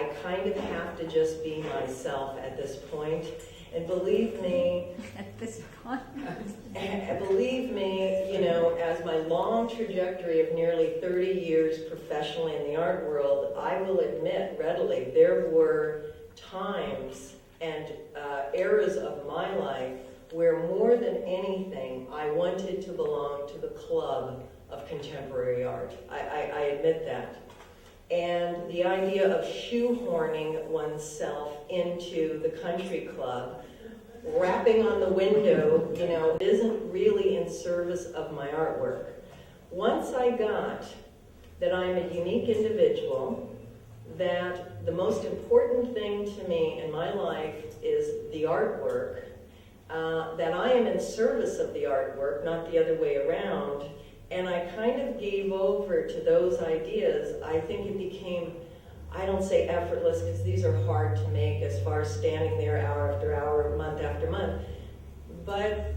I kind of have to just be myself at this point. And believe me, At this point. believe me, you know, as my long trajectory of nearly 30 years professionally in the art world, I will admit readily there were times and eras of my life where more than anything I wanted to belong to the club of contemporary art. I admit that. And the idea of shoehorning oneself into the country club, rapping on the window, you know, isn't really in service of my artwork. Once I got that I'm a unique individual, that the most important thing to me in my life is the artwork, that I am in service of the artwork, not the other way around, and I kind of gave over to those ideas, I think it became, I don't say effortless because these are hard to make as far as standing there hour after hour, month after month, but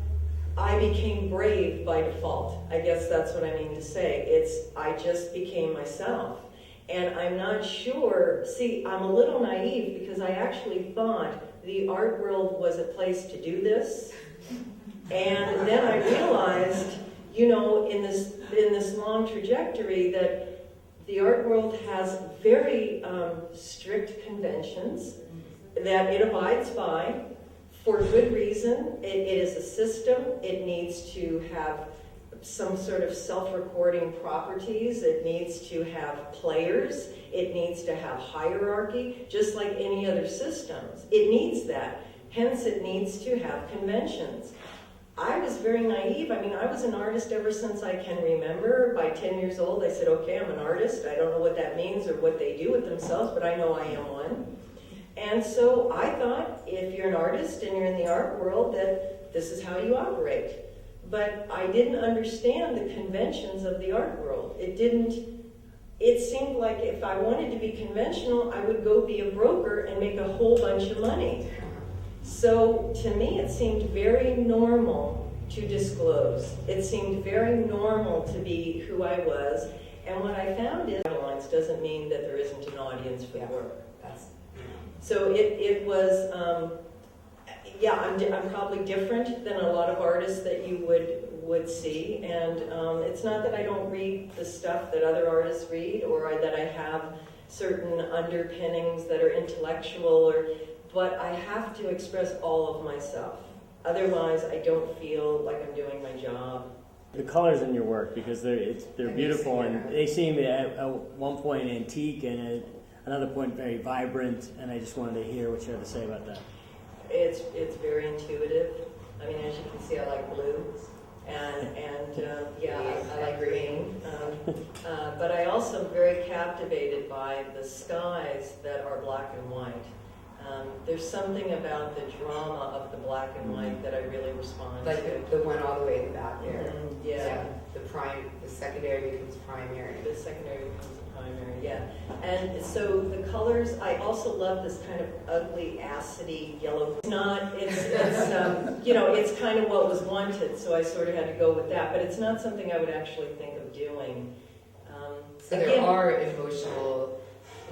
I became brave by default. I guess that's what I mean to say. I just became myself. And I'm not sure, see, I'm a little naive because I actually thought the art world was a place to do this. And then I realized, you know, in this long trajectory that the art world has very strict conventions that it abides by for good reason. It is a system. It needs to have some sort of self-recording properties. It needs to have players. It needs to have hierarchy, just like any other systems. It needs that. Hence, it needs to have conventions. I was very naive. I mean, I was an artist ever since I can remember. By 10 years old, I said, okay, I'm an artist. I don't know what that means or what they do with themselves, but I know I am one. And so I thought, if you're an artist and you're in the art world, that this is how you operate. But I didn't understand the conventions of the art world. It seemed like if I wanted to be conventional, I would go be a broker and make a whole bunch of money. So to me, it seemed very normal to disclose. It seemed very normal to be who I was. And what I found is, doesn't mean that there isn't an audience for the work. So it was, I'm probably different than a lot of artists that you would see. And it's not that I don't read the stuff that other artists read or that I have certain underpinnings that are intellectual but I have to express all of myself. Otherwise, I don't feel like I'm doing my job. The colors in your work, because they're beautiful, and they seem at one point antique and at another point very vibrant, and I just wanted to hear what you had to say about that. It's very intuitive. I mean, as you can see, I like blue, and I like green. But I also am very captivated by the skies that are black and white. There's something about the drama of the black and white that I really respond like to. Like the one all the way in the back there. Yeah. The secondary becomes primary. The secondary becomes the primary, yeah. And so the colors, I also love this kind of ugly, acidy yellow. It's kind of what was wanted, so I sort of had to go with that. But it's not something I would actually think of doing. So there are emotional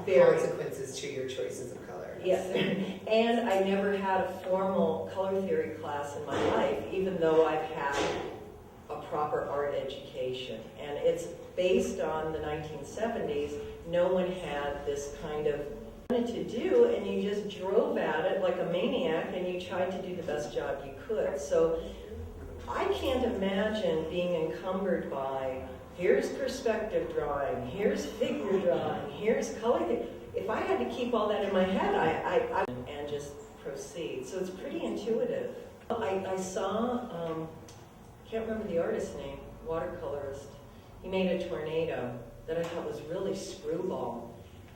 consequences to your choices of color. Yes, and I never had a formal color theory class in my life, even though I've had a proper art education. And it's based on the 1970s. No one had this kind of wanted to do, and you just drove at it like a maniac, and you tried to do the best job you could. So I can't imagine being encumbered by, here's perspective drawing, here's figure drawing, here's color theory. If I had to keep all that in my head, I and just proceed. So it's pretty intuitive. I saw, can't remember the artist's name, watercolorist. He made a tornado that I thought was really screwball.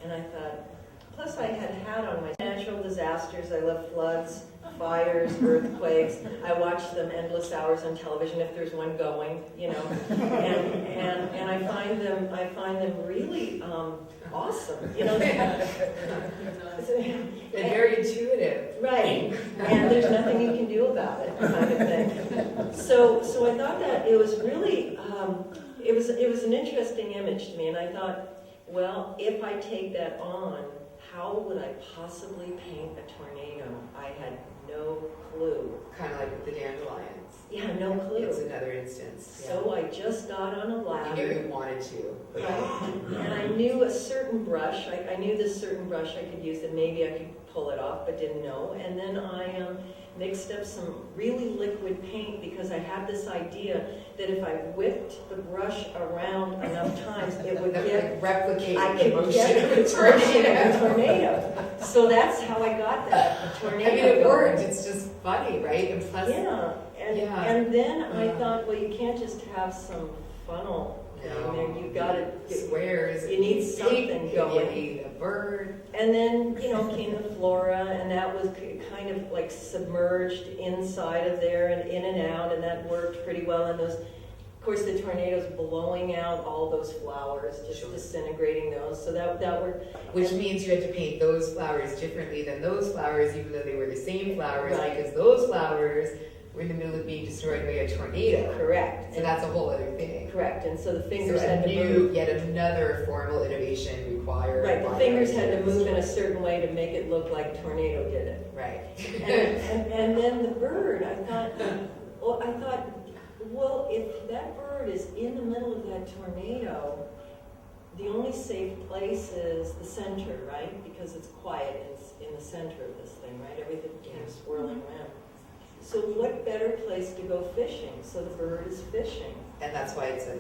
And I thought, plus I had on my natural disasters. I love floods, fires, earthquakes. I watch them endless hours on television if there's one going, you know. And I find them really awesome, you know. They're very intuitive. Right, and there's nothing you can do about it, kind of thing. So I thought that it was really, it was an interesting image to me, and I thought, well, if I take that on, how will would I possibly paint a tornado? I had no clue. Kind of like with the dandelions. Yeah, no clue. It's another instance. So I just got on a You knew ladder. you wanted to. But Right. And I knew a certain brush. I knew this certain brush I could use that maybe I could pull it off, but didn't know. And then I mixed up some really liquid paint because I had this idea that if I whipped the brush around enough times, it would get replicate I the could motion get of the a tornado. Of a tornado. tornado. So that's how I got that I tornado. mean, it going. worked. It's just funny, right? And plus, Yeah, and Yeah. and then I Yeah. thought, well, you can't just have some funnel thing there. You gotta. squares. You need something You going. need a bird. And then came the flora, and that was kind of like submerged inside of there and in and out, and that worked pretty well. And those, of course, the tornadoes blowing out all those flowers, just Sure. disintegrating those. So that worked. Which means you had to paint those flowers differently than those flowers, even though they were the same flowers, Right. because those flowers were in the middle of being destroyed by a tornado. Correct. So that's a whole other thing. Correct. And so the fingers So had to move. yet another formal innovation required. Right, the by fingers had to artists. move in a certain way to make it look like tornado did it. Right. And then the bird, I thought, well, if that bird is in the middle of that tornado, the only safe place is the center, right? Because it's quiet in the center of this thing, right? Everything keeps swirling around. So what better place to go fishing? So the bird is fishing. And that's why it's a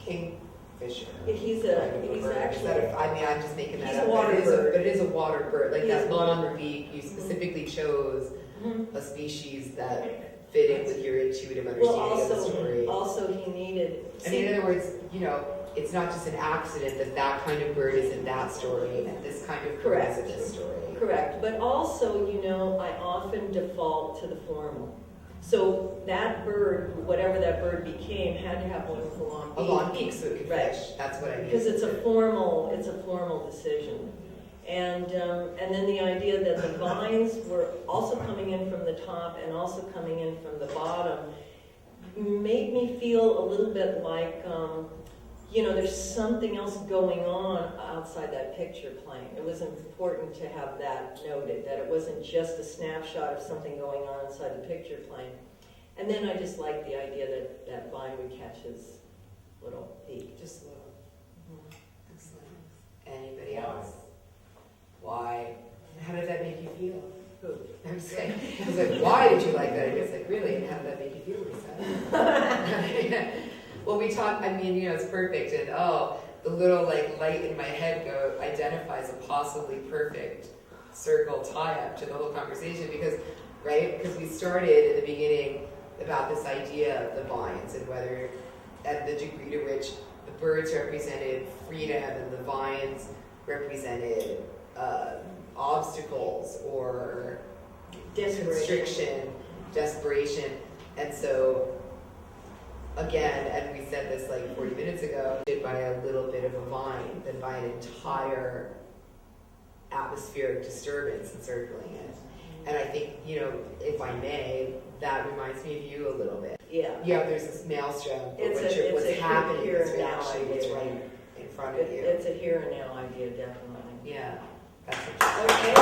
kingfisher. He's kind of a he's bird. actually. I mean, I'm just making that He's up. a water but bird. But it is a water bird. Like He is that a one water on the beak, you Mhm. specifically chose Mhm. a species that fit in with your intuitive Well, understanding of the story. also he needed. I mean, in other words, it's not just an accident that that kind of bird is in that story and this kind of bird is in Correct. this story. Correct, but also, I often default to the formal. So that bird, whatever that bird became, had to have one with a long A beak. long beak so it could Right. fish. That's what I mean. Because it's a formal decision. And then the idea that the vines were also coming in from the top and also coming in from the bottom made me feel a little bit like, there's something else going on outside that picture plane. It was important to have that noted, that it wasn't just a snapshot of something going on inside the picture plane. And then I just liked the idea that that vine would catch his little beak. Just a little. Excellent. Anybody else? Why? How did that make you feel? Who? I'm saying, I was like, why did you like that? It's like, really? And how did that make you feel, Lisa? Well, we talked, it's perfect. And the little light in my head identifies a possibly perfect circle tie-up to the whole conversation because we started in the beginning about this idea of the vines and whether at the degree to which the birds represented freedom and the vines represented obstacles or constriction, desperation. And so, again, and we said this 40 minutes ago, by a little bit of a vine than by an entire atmospheric disturbance encircling it. And I think, if I may, that reminds me of you a little bit. Yeah. Yeah, there's this maelstrom, but It's what's a happening here is and now actually what's idea. right in front of you. It's a here and now idea, definitely. Yeah, that's Okay.